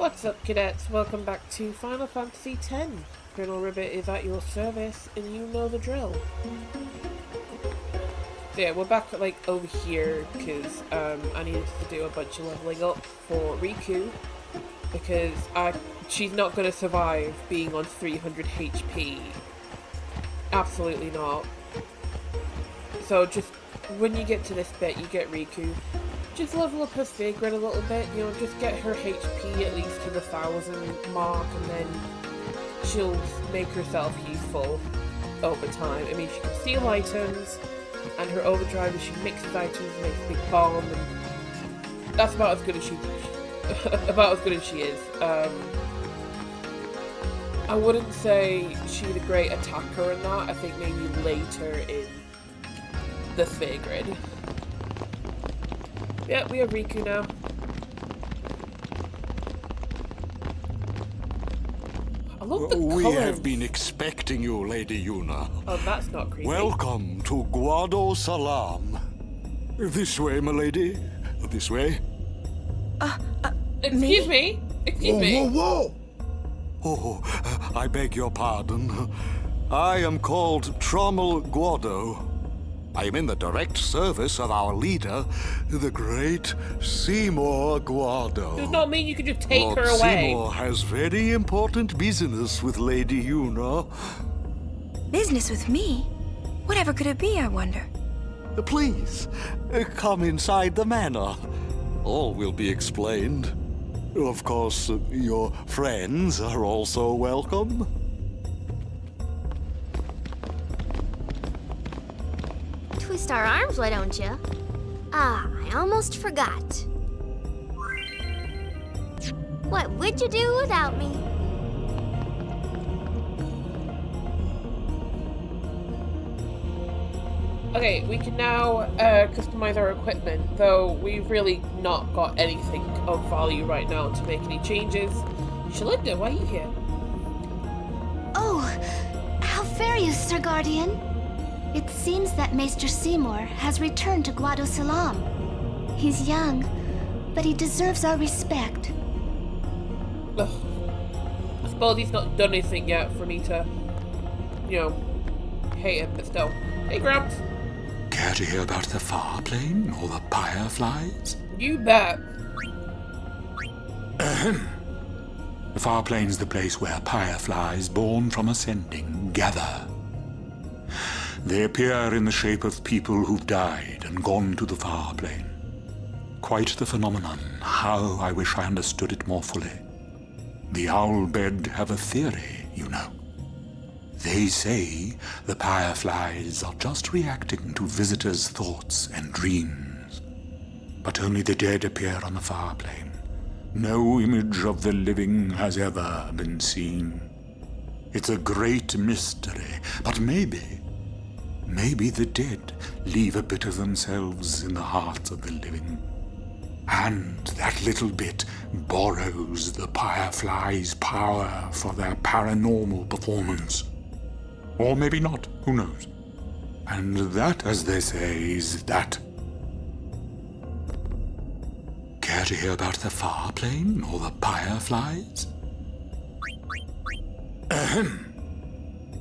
What's up, cadets? Welcome back to Final Fantasy X. Colonel Ribbit is at your service, and you know the drill. So yeah, we're back over here because I needed to do a bunch of leveling up for Riku because she's not going to survive being on 300 HP. Absolutely not. So just when you get to this bit, you get Riku. Just level up her Vagrant a little bit, just get her HP at least to the 1,000 mark, and then she'll make herself useful over time. I mean, she can steal items, and her overdrive is she mixes items and makes a big bomb, and that's about as good as she is. I wouldn't say she's a great attacker in that. I think maybe later in the Vagrant. Yeah, we have Riku now. I love the We colours. have been expecting you, Lady Yuna. Oh, that's not creepy. Welcome to Guadosalam. This way, my lady. This way. Excuse me? Excuse me? Whoa! Oh, I beg your pardon. I am called Trommel Guado. I am in the direct service of our leader, the great Seymour Guado. Does not mean you can just take Lord her away. Seymour has very important business with Lady Yuna. Business with me? Whatever could it be, I wonder? Please, come inside the manor. All will be explained. Of course, your friends are also welcome. Twist our arms, why don't you? Ah, I almost forgot. What would you do without me? Okay, we can now customize our equipment, though we've really not got anything of value right now to make any changes. Shalinda, why are you here? Oh, how fare you, Sir Guardian? It seems that Maester Seymour has returned to Guadosalam. He's young, but he deserves our respect. Ugh. I suppose he's not done anything yet for me to, hate him, but still. Hey, Gramps. Care to hear about the far plane or the fireflies? You bet. The far plane's the place where fireflies born from ascending gather. They appear in the shape of people who've died and gone to the far plane. Quite the phenomenon. How I wish I understood it more fully. The Owlbed have a theory, you know. They say the fireflies are just reacting to visitors' thoughts and dreams. But only the dead appear on the far plane. No image of the living has ever been seen. It's a great mystery, but maybe the dead leave a bit of themselves in the hearts of the living. And that little bit borrows the fireflies' power for their paranormal performance. Or maybe not, who knows? And that, as they say, is that. Care to hear about the far plane or the fireflies?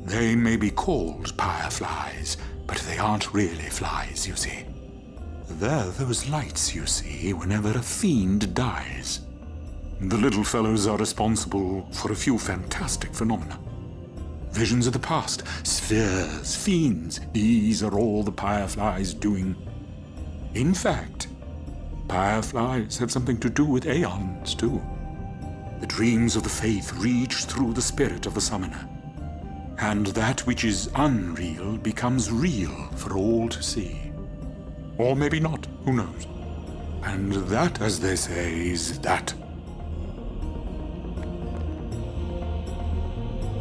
They may be called fireflies, but they aren't really flies, you see. They're those lights you see whenever a fiend dies. The little fellows are responsible for a few fantastic phenomena. Visions of the past, spheres, fiends, these are all the fireflies doing. In fact, fireflies have something to do with aeons, too. The dreams of the faith reach through the spirit of the summoner. And that which is unreal becomes real for all to see. Or maybe not, who knows? And that, as they say, is that.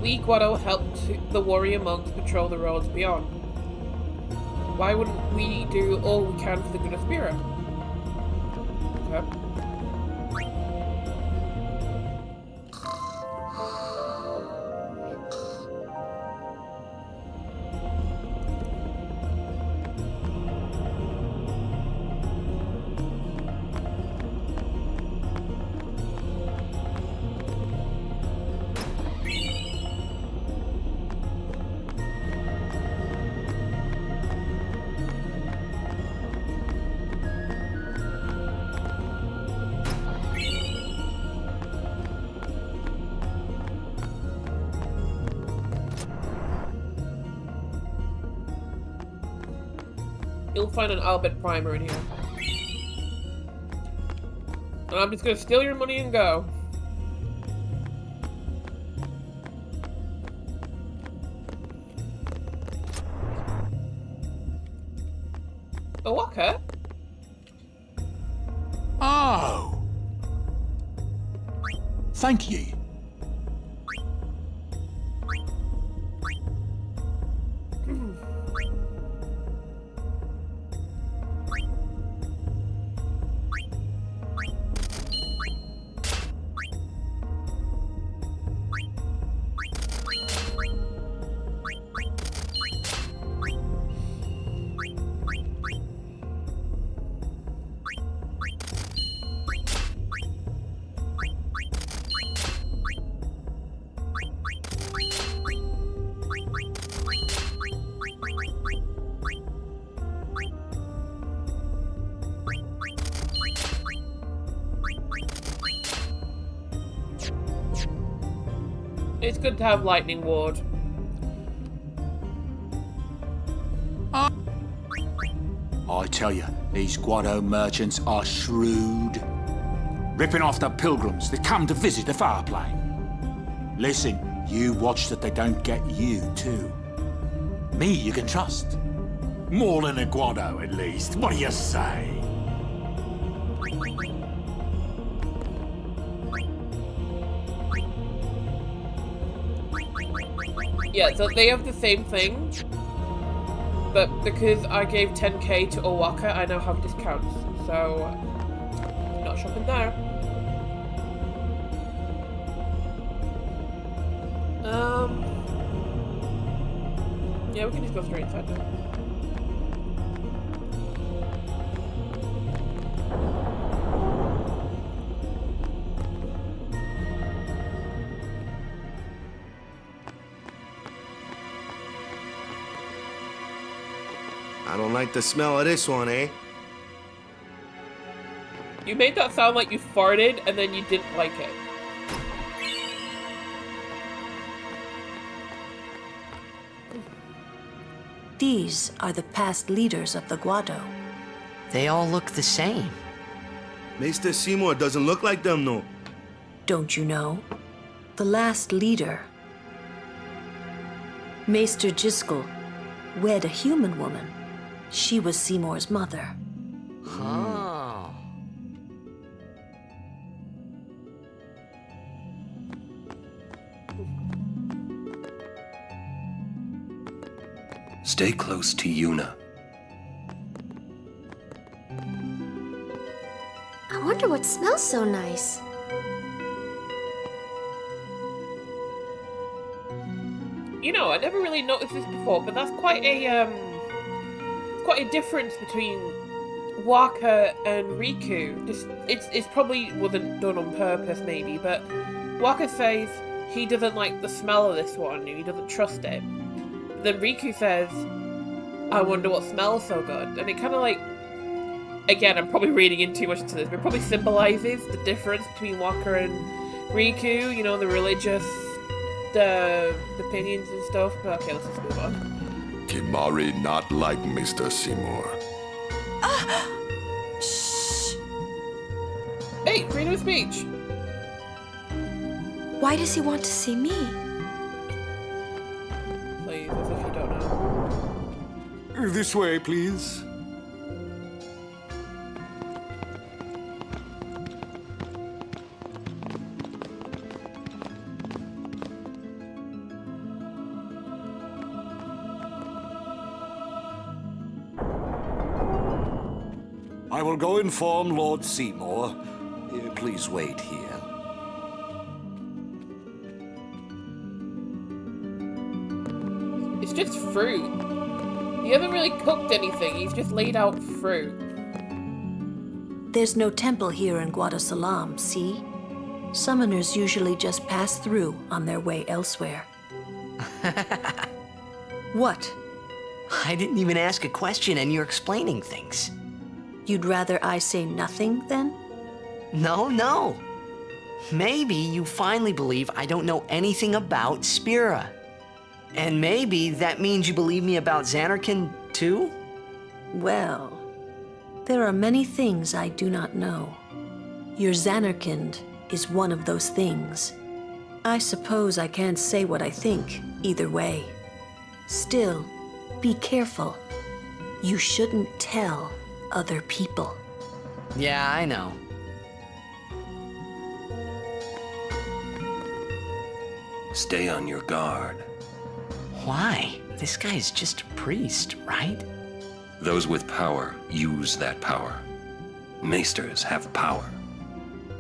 We, Guado, helped the warrior monks patrol the roads beyond. Why wouldn't we do all we can for the good of Spirit? Okay. you'll find an Albert primer in here. And I'm just gonna steal your money and go. A walker? Oh! Thank ye. It's good to have lightning ward. I tell you, these Guado merchants are shrewd. Ripping off the pilgrims that come to visit the far plane. Listen, you watch that they don't get you, too. Me you can trust. More than a Guado, at least. What do you say? Yeah, so they have the same thing, but because I gave 10k to Owaka, I now have discounts, so not shopping there. Yeah, we can just go straight inside now. I don't like the smell of this one, eh? You made that sound like you farted and then you didn't like it. These are the past leaders of the Guado. They all look the same. Maester Seymour doesn't look like them, no. Don't you know? The last leader, Maester Jiskel, wed a human woman. She was Seymour's mother. Oh. Stay close to Yuna. I wonder what smells so nice. You know, I never really noticed this before, but that's quite a difference between Waka and Riku. It's probably wasn't done on purpose, maybe, but Waka says he doesn't like the smell of this one, and he doesn't trust it. Then Riku says, I wonder what smells so good. And it kind of like, again, I'm probably reading in too much into this, but it probably symbolizes the difference between Waka and Riku, you know, the religious, the opinions and stuff. But okay, let's just move on. Kimari not like Mr. Seymour. Shh. Hey, freedom of speech. Why does he want to see me? Please, as if you don't know. This way, please. I will go inform Lord Seymour. Please wait here. It's just fruit. He hasn't really cooked anything, he's just laid out fruit. There's no temple here in Guadosalam, see? Summoners usually just pass through on their way elsewhere. What? I didn't even ask a question and you're explaining things. You'd rather I say nothing, then? No. Maybe you finally believe I don't know anything about Spira. And maybe that means you believe me about Xanarkin, too? Well, there are many things I do not know. Your Zanarkand is one of those things. I suppose I can't say what I think either way. Still, be careful. You shouldn't tell other people. Yeah, I know. Stay on your guard. Why? This guy's just a priest, right? Those with power use that power. Maesters have power.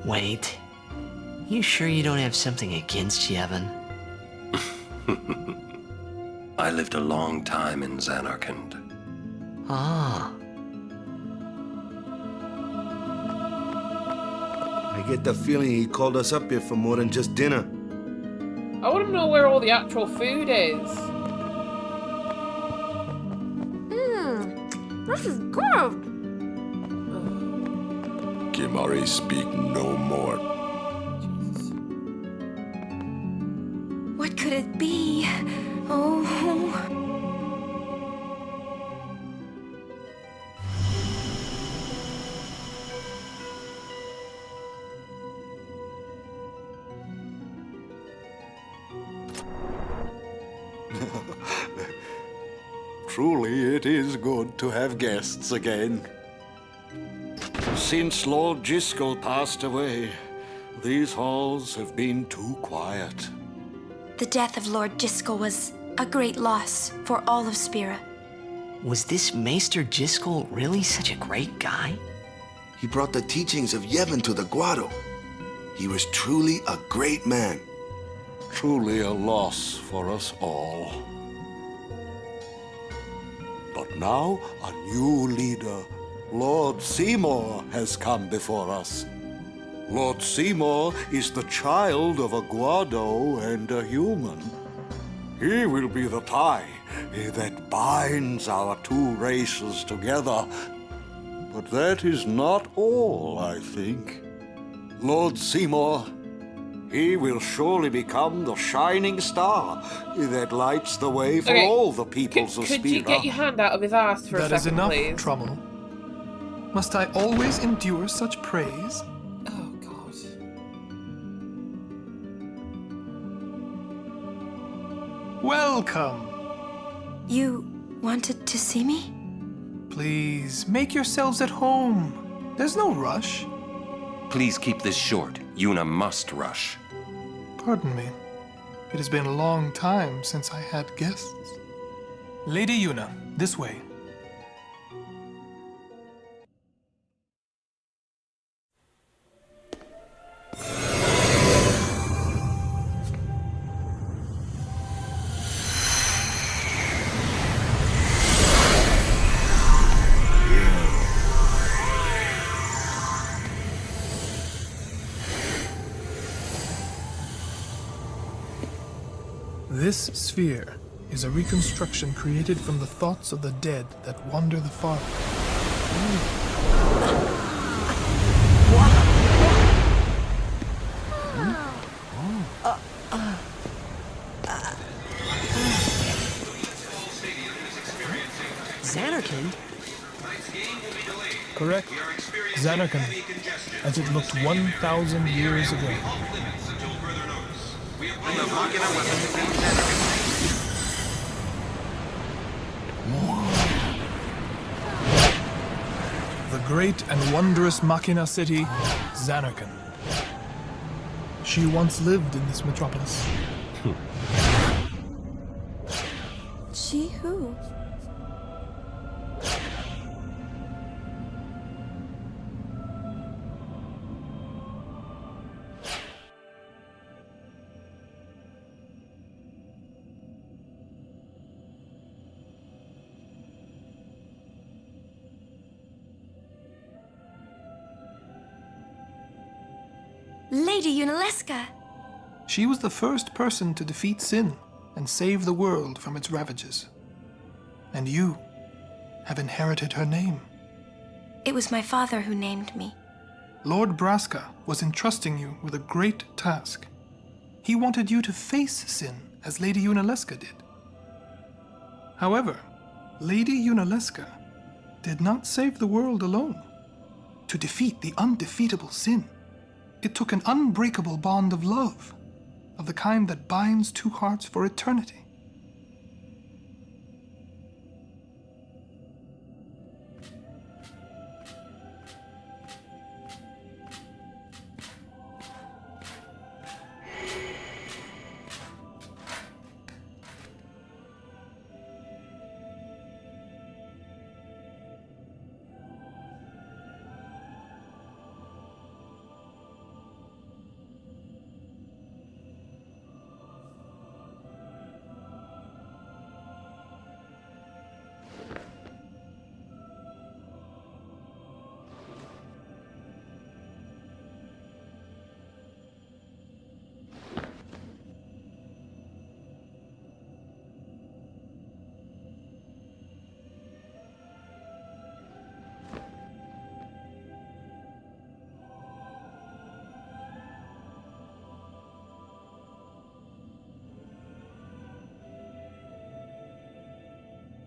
Wait. You sure you don't have something against Yevon? I lived a long time in Zanarkand. Ah. I get the feeling he called us up here for more than just dinner. I want to know where all the actual food is. This is good. Kimari, speak no more. What could it be? Oh. Truly, it is good to have guests again. Since Lord Jisco passed away, these halls have been too quiet. The death of Lord Jiskel was a great loss for all of Spira. Was this Maester Jiskel really such a great guy? He brought the teachings of Yevon to the Guado. He was truly a great man. Truly a loss for us all. But now a new leader, Lord Seymour, has come before us. Lord Seymour is the child of a Guado and a human. He will be the tie that binds our two races together. But that is not all, I think. Lord Seymour, he will surely become the shining star that lights the way for all the peoples of Spira. Could you get your hand out of his ass for a second, That is enough, please? Trommel. Must I always endure such praise? Oh, God. Welcome. You wanted to see me? Please, make yourselves at home. There's no rush. Please keep this short. Yuna must rush. Pardon me. It has been a long time since I had guests. Lady Yuna, this way. This sphere is a reconstruction created from the thoughts of the dead that wander the far. Zanarkand? Correct. Zanarkand, as it looked 1,000 years ago. The great and wondrous Machina city, Zanarkand. She once lived in this metropolis. She who? Lady Yunalesca! She was the first person to defeat sin and save the world from its ravages. And you have inherited her name. It was my father who named me. Lord Braska was entrusting you with a great task. He wanted you to face sin as Lady Yunalesca did. However, Lady Yunalesca did not save the world alone. To defeat the undefeatable sin, it took an unbreakable bond of love, of the kind that binds two hearts for eternity.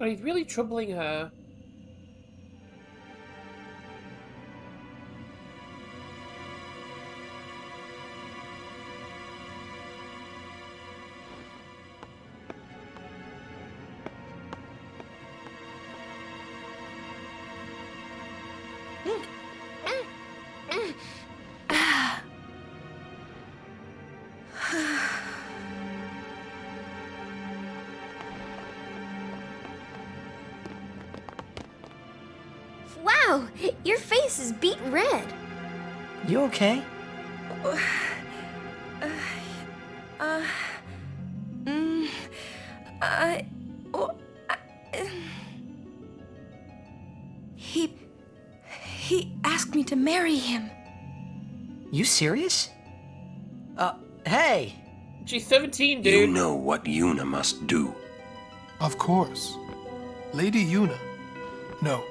Oh, he's really troubling her. Wow, your face is beet red. You okay? He asked me to marry him. You serious? Hey! She's 17, dude. You know what Yuna must do. Of course. Lady Yuna. No,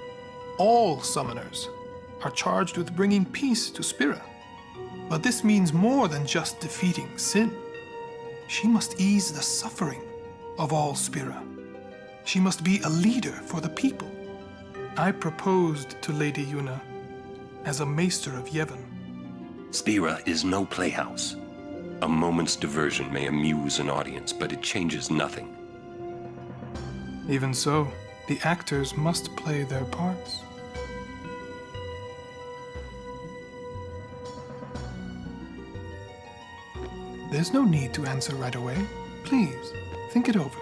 all summoners are charged with bringing peace to Spira. But this means more than just defeating sin. She must ease the suffering of all Spira. She must be a leader for the people. I proposed to Lady Yuna as a maester of Yevon. Spira is no playhouse. A moment's diversion may amuse an audience, but it changes nothing. Even so, the actors must play their parts. There's no need to answer right away. Please, think it over.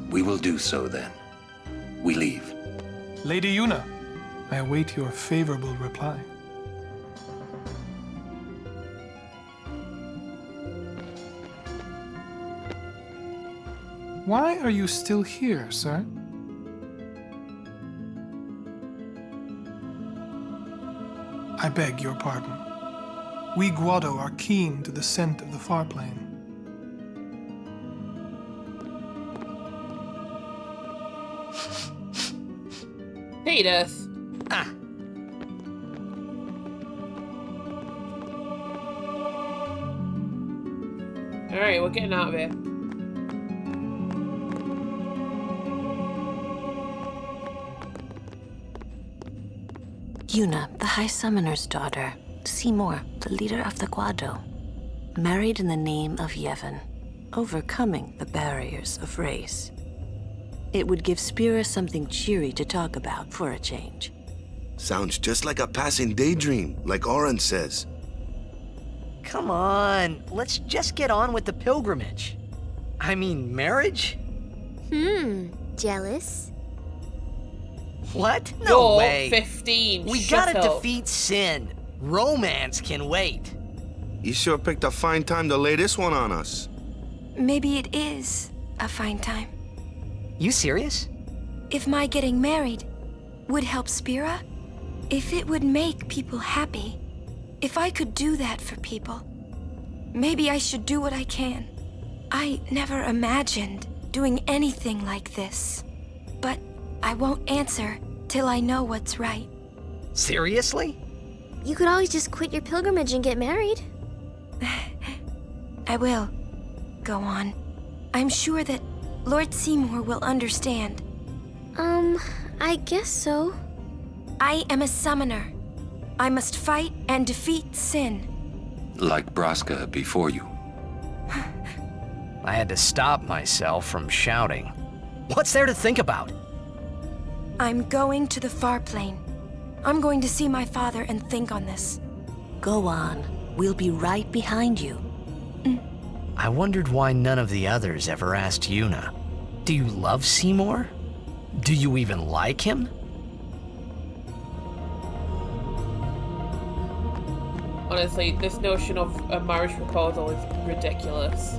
We will do so then. We leave. Lady Yuna, I await your favorable reply. Why are you still here, sir? I beg your pardon. We Guado are keen to the scent of the far plain. Hate us. Alright, we're getting out of here. Yuna, the High Summoner's daughter. Seymour, the leader of the Guado. Married in the name of Yevon, overcoming the barriers of race. It would give Spira something cheery to talk about for a change. Sounds just like a passing daydream, like Oren says. Come on, let's just get on with the pilgrimage. I mean, marriage? Jealous? What? No You're way. 15. We Shut gotta up. defeat sin. Romance can wait. You sure picked a fine time to lay this one on us. Maybe it is a fine time. You serious? If my getting married would help Spira, if it would make people happy, if I could do that for people, maybe I should do what I can. I never imagined doing anything like this, but I won't answer till I know what's right. Seriously? You could always just quit your pilgrimage and get married. I will. Go on. I'm sure that Lord Seymour will understand. I guess so. I am a summoner. I must fight and defeat sin. Like Braska before you. I had to stop myself from shouting. What's there to think about? I'm going to the far plane. I'm going to see my father and think on this. Go on. We'll be right behind you. I wondered why none of the others ever asked Yuna. Do you love Seymour? Do you even like him? Honestly, this notion of a marriage proposal is ridiculous.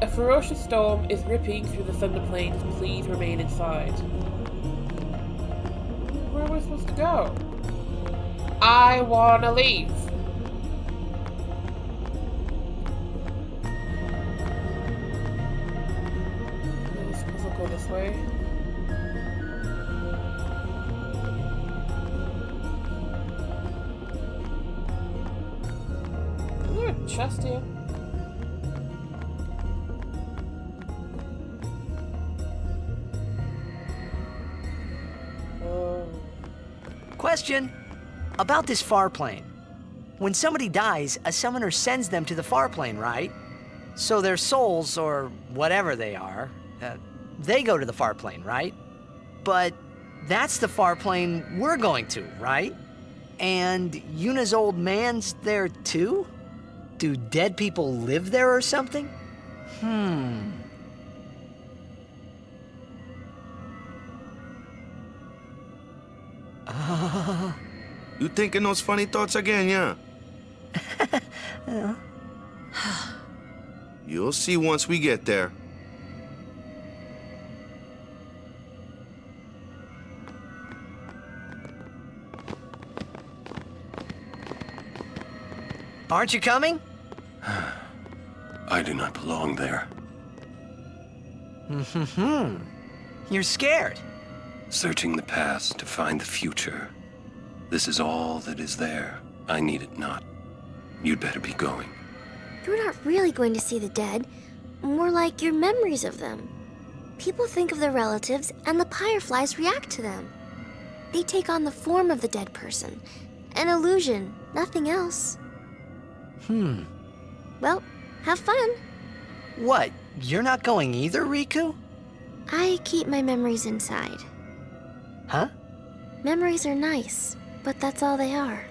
A ferocious storm is ripping through the Thunder Plains. Please remain inside. Where am I supposed to go? I wanna leave. I suppose I'll go this way. Is there a chest here? Question. About this far plane. When somebody dies, a summoner sends them to the far plane, right? So their souls, or whatever they are, they go to the far plane, right? But that's the far plane we're going to, right? And Yuna's old man's there too? Do dead people live there or something? You thinking those funny thoughts again, yeah? You'll see once we get there. Aren't you coming? I do not belong there. You're scared. Searching the past to find the future. This is all that is there. I need it not. You'd better be going. You're not really going to see the dead. More like your memories of them. People think of their relatives, and the fireflies react to them. They take on the form of the dead person. An illusion, nothing else. Well, have fun. What? You're not going either, Riku? I keep my memories inside. Huh? Memories are nice, but that's all they are.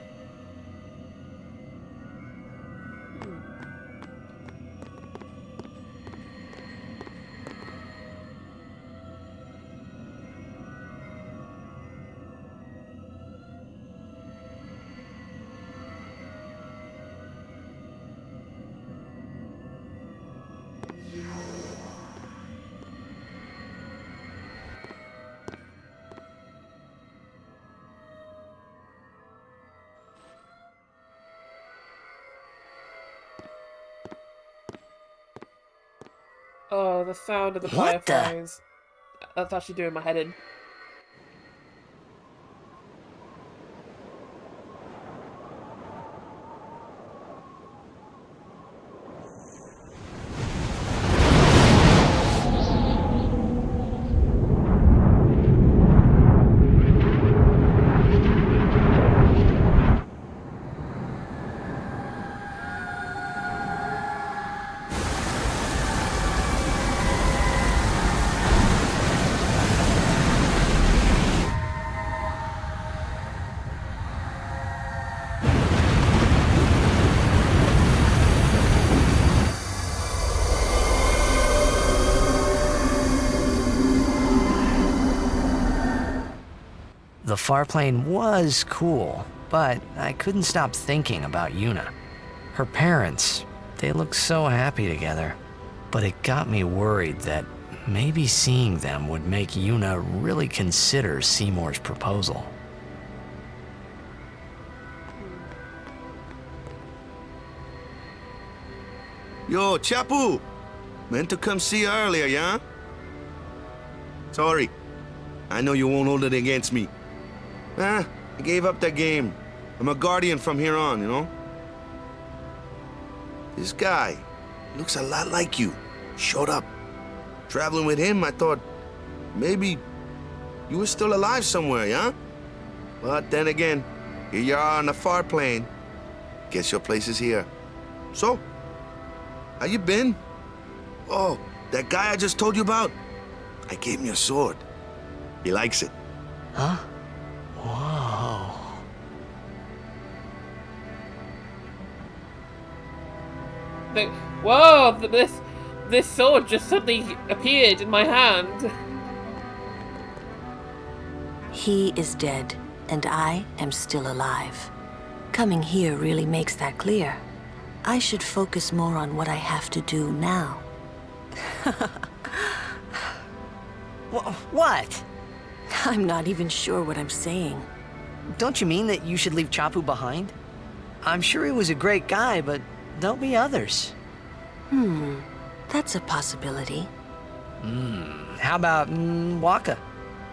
Oh, the sound of the What the- fireflies. That's actually doing my head in. The far plane was cool, but I couldn't stop thinking about Yuna. Her parents, they looked so happy together. But it got me worried that maybe seeing them would make Yuna really consider Seymour's proposal. Yo, Chapu! Meant to come see you earlier, yeah? Sorry. I know you won't hold it against me. I gave up that game. I'm a guardian from here on, you know? This guy looks a lot like you. Showed up. Traveling with him, I thought maybe you were still alive somewhere, yeah? But then again, here you are on the far plane. Guess your place is here. So, how you been? Oh, that guy I just told you about? I gave him your sword. He likes it. Huh? Whoa. Like, whoa! This sword just suddenly appeared in my hand. He is dead, and I am still alive. Coming here really makes that clear. I should focus more on what I have to do now. What? I'm not even sure what I'm saying. Don't you mean that you should leave Chapu behind? I'm sure he was a great guy, but there'll be others. That's a possibility. How about Waka?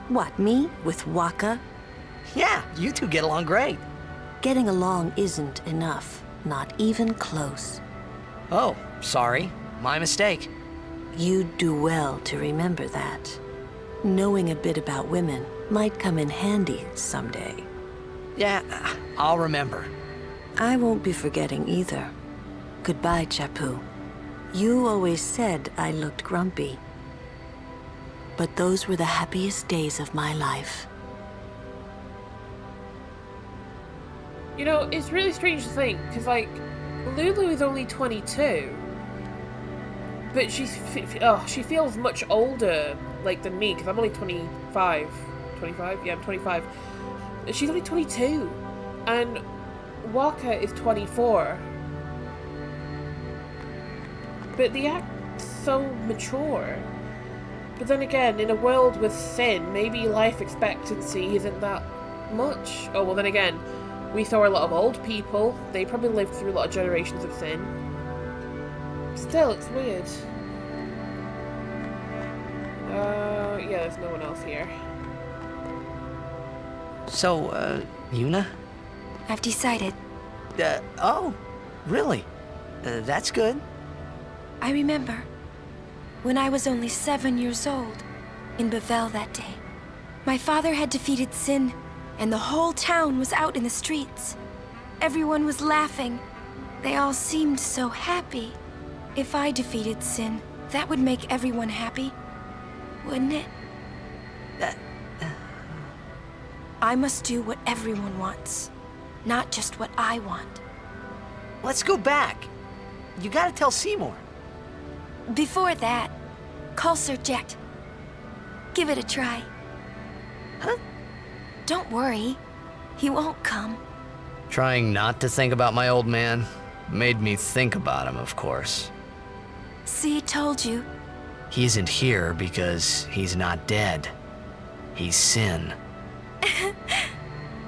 What, me? With Waka? Yeah, you two get along great. Getting along isn't enough. Not even close. Oh, sorry. My mistake. You'd do well to remember that. Knowing a bit about women might come in handy someday. Yeah, I'll remember. I won't be forgetting either. Goodbye, Chapu. You always said I looked grumpy. But those were the happiest days of my life. You know, it's really strange to think, because, like, Lulu is only 22. But she feels much older, like, than me, because I'm only 25. 25? Yeah, I'm 25. She's only 22. And Waka is 24. But they act so mature. But then again, in a world with sin, maybe life expectancy isn't that much. Oh, well, then again, we saw a lot of old people. They probably lived through a lot of generations of sin. Still, it's weird. Yeah, there's no one else here. So, Yuna? I've decided. Oh, really? That's good. I remember when I was only 7 years old in Bavel that day. My father had defeated sin, and the whole town was out in the streets. Everyone was laughing. They all seemed so happy. If I defeated sin, that would make everyone happy, wouldn't it? I must do what everyone wants, not just what I want. Let's go back. You gotta tell Seymour. Before that, call Sir Jet. Give it a try. Huh? Don't worry. He won't come. Trying not to think about my old man made me think about him, of course. See, told you. He isn't here because he's not dead. He's sin.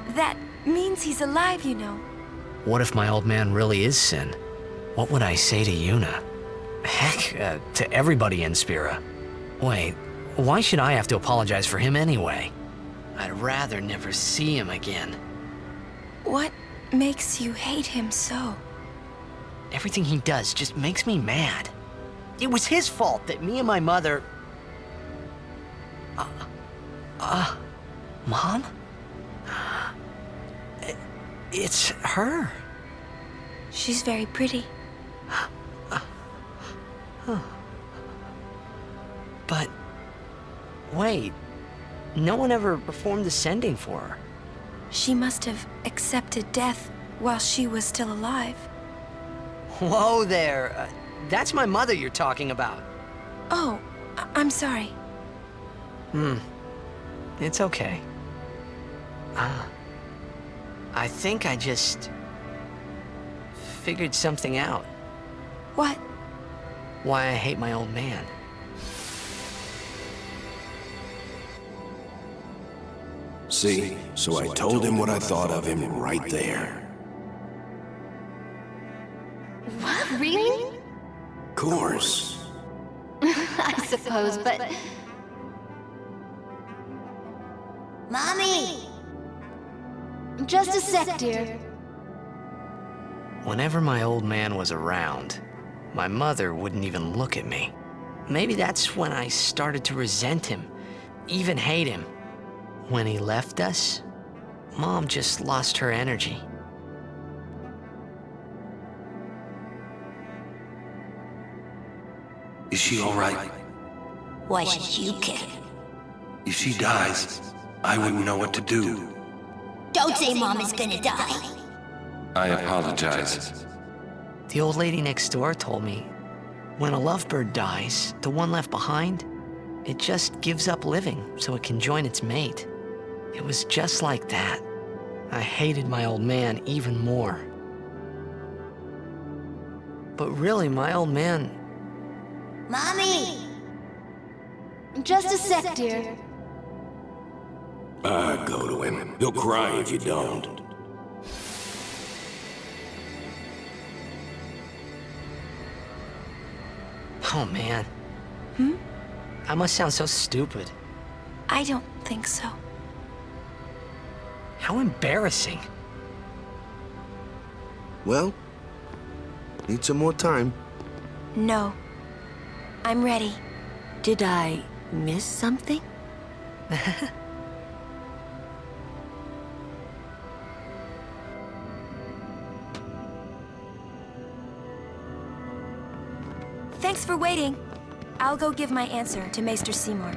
That means he's alive, you know. What if my old man really is sin? What would I say to Yuna? Heck, to everybody in Spira. Wait, why should I have to apologize for him anyway? I'd rather never see him again. What makes you hate him so? Everything he does just makes me mad. It was his fault that me and my mother... Mom? It's her. She's very pretty. But... wait. No one ever performed the sending for her. She must have accepted death while she was still alive. Whoa there. That's my mother you're talking about. Oh, I'm sorry. It's okay. I think I just... figured something out. What? Why I hate my old man. See, so I told him what I thought of him right there. What? Really? Course. I suppose, but... Mommy! Just a sec, dear. Whenever my old man was around, my mother wouldn't even look at me. maybe that's when I started to resent him, even hate him. When he left us, Mom just lost her energy. Is she all right? Why should you care? If she dies, I wouldn't know what to do. Don't say Mom is gonna die. I apologize. The old lady next door told me, when a lovebird dies, the one left behind, it just gives up living so it can join its mate. It was just like that. I hated my old man even more. But really, my old man... Mommy! Just a sec, dear. Go to him. He'll cry if you don't. Oh, man. I must sound so stupid. I don't think so. How embarrassing. Well, need some more time. No. I'm ready. Did I miss something? Thanks for waiting. I'll go give my answer to Maester Seymour.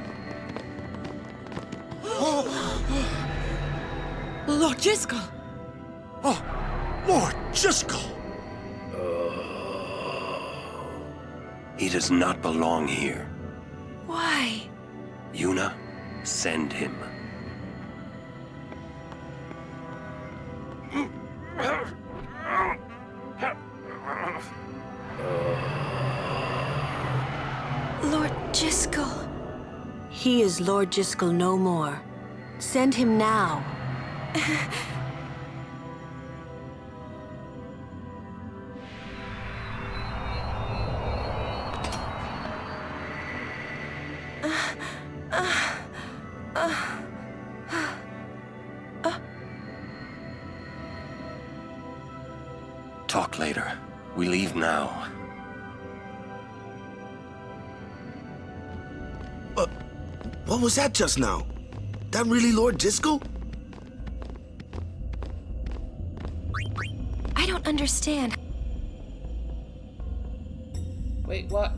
Lord Jiskel! Oh, Lord Jiskel! He does not belong here. Why? Yuna, send him. Lord Jiskel. He is Lord Jiskel no more. Send him now. Talk later. We leave now. What was that just now? That really Lord Jiskel? I don't understand. Wait, what?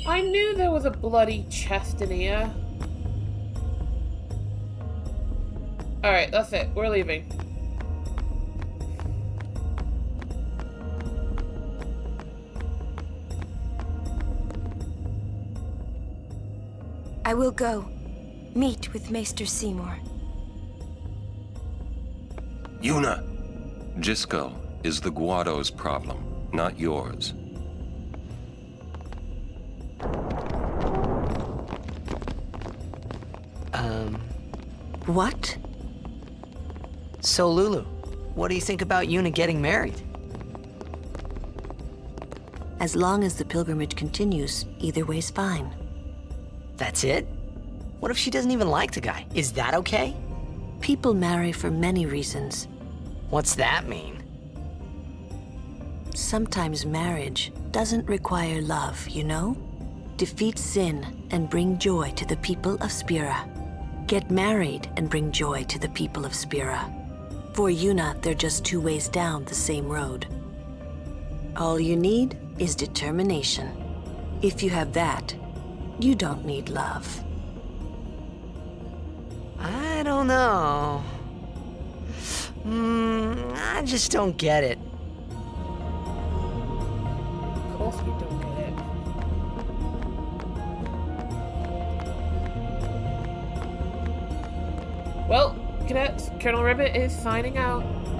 I knew there was a bloody chest in here. Alright, that's it. We're leaving. I will go. Meet with Maester Seymour. Yuna, Jiskel is the Guado's problem, not yours. What? So, Lulu, what do you think about Yuna getting married? As long as the pilgrimage continues, either way's fine. That's it? What if she doesn't even like the guy? Is that okay? People marry for many reasons. What's that mean? Sometimes marriage doesn't require love, you know? Defeat sin and bring joy to the people of Spira. Get married and bring joy to the people of Spira. For Yuna, they're just two ways down the same road. All you need is determination. If you have that, you don't need love. I don't know. I just don't get it. Of course we don't get it. Well, cadets, Colonel Ribbit is signing out.